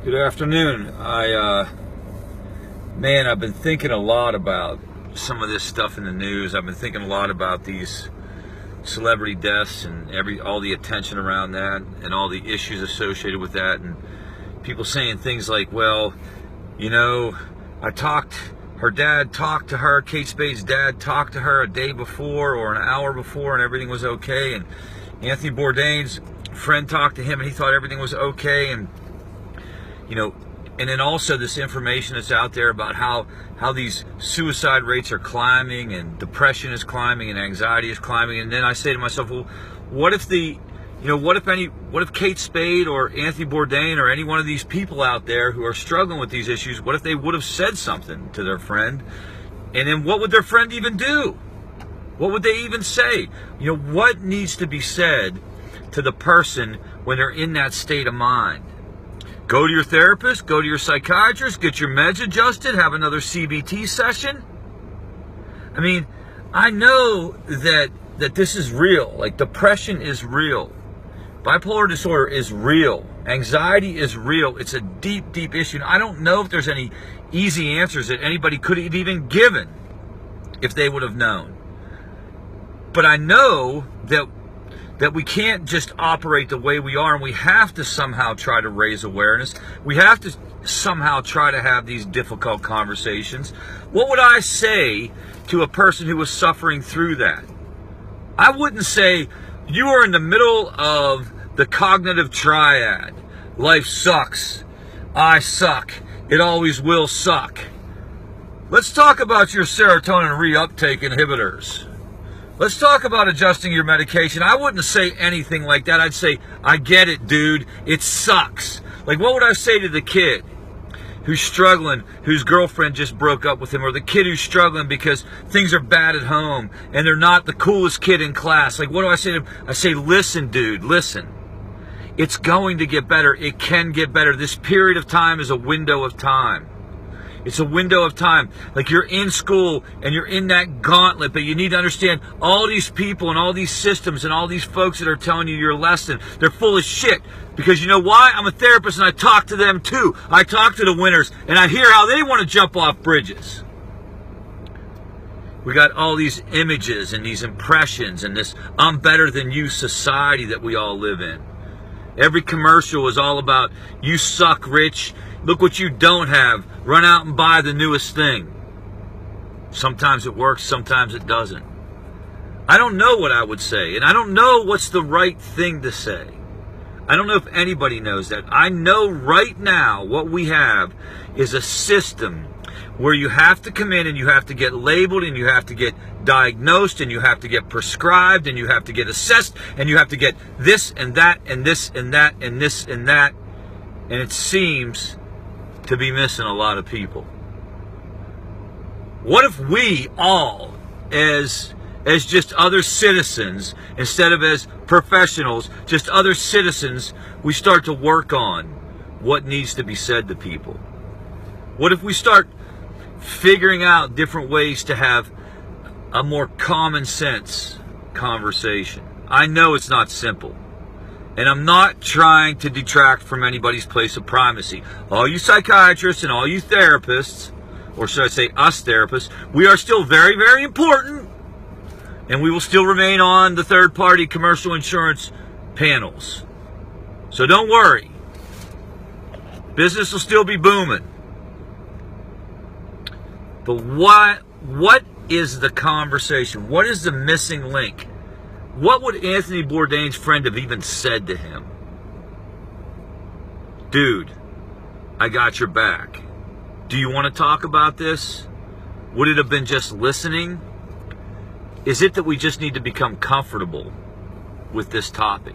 Good afternoon. Man, I've been thinking a lot about some of this stuff in the news. I've been thinking a lot about these celebrity deaths and all the attention around that and all the issues associated with that, and people saying things like, well, you know, her dad talked to her, Kate Spade's dad talked to her a day before or an hour before and everything was okay, and Anthony Bourdain's friend talked to him and he thought everything was okay, and you know, and then also this information that's out there about how these suicide rates are climbing and depression is climbing and anxiety is climbing. And then I say to myself, well, what if Kate Spade or Anthony Bourdain or any one of these people out there who are struggling with these issues, what if they would have said something to their friend? And then what would their friend even do? What would they even say? You know, what needs to be said to the person when they're in that state of mind? Go to your therapist, go to your psychiatrist, get your meds adjusted, have another CBT session. I mean, I know that this is real. Like, depression is real. Bipolar disorder is real. Anxiety is real. It's a deep, deep issue. And I don't know if there's any easy answers that anybody could have even given if they would have known. But I know that we can't just operate the way we are, and we have to somehow try to raise awareness. We have to somehow try to have these difficult conversations. What would I say to a person who was suffering through that? I wouldn't say, you are in the middle of the cognitive triad. Life sucks. I suck. It always will suck. Let's talk about your serotonin reuptake inhibitors. Let's talk about adjusting your medication. I wouldn't say anything like that. I'd say, I get it, dude. It sucks. Like, what would I say to the kid who's struggling, whose girlfriend just broke up with him, or the kid who's struggling because things are bad at home and they're not the coolest kid in class? Like, what do I say to him? I say, listen, dude, listen. It's going to get better. It can get better. This period of time is a window of time. It's a window of time. Like, you're in school and you're in that gauntlet, but you need to understand all these people and all these systems and all these folks that are telling you your lesson, they're full of shit. Because you know why? I'm a therapist and I talk to them too. I talk to the winners and I hear how they want to jump off bridges. We got all these images and these impressions and this I'm better than you society that we all live in. Every commercial is all about, you suck, Rich. Look what you don't have. Run out and buy the newest thing. Sometimes it works, sometimes it doesn't. I don't know what I would say, and I don't know what's the right thing to say. I don't know if anybody knows that. I know right now what we have is a system where you have to come in and you have to get labeled and you have to get diagnosed and you have to get prescribed and you have to get assessed and you have to get this and that and this and that and this and that. And it seems to be missing a lot of people. What if we all, as just other citizens, instead of as professionals, just other citizens, we start to work on what needs to be said to people? What if we start figuring out different ways to have a more common sense conversation? I know it's not simple. And I'm not trying to detract from anybody's place of primacy. All you psychiatrists and all you therapists, or should I say us therapists, we are still very, very important. And we will still remain on the third-party commercial insurance panels. So don't worry. Business will still be booming. But what is the conversation? What is the missing link? What would Anthony Bourdain's friend have even said to him? Dude, I got your back. Do you want to talk about this? Would it have been just listening? Is it that we just need to become comfortable with this topic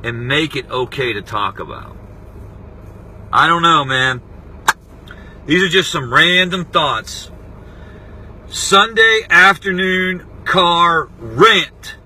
and make it okay to talk about? I don't know, man. These are just some random thoughts. Sunday afternoon car rant.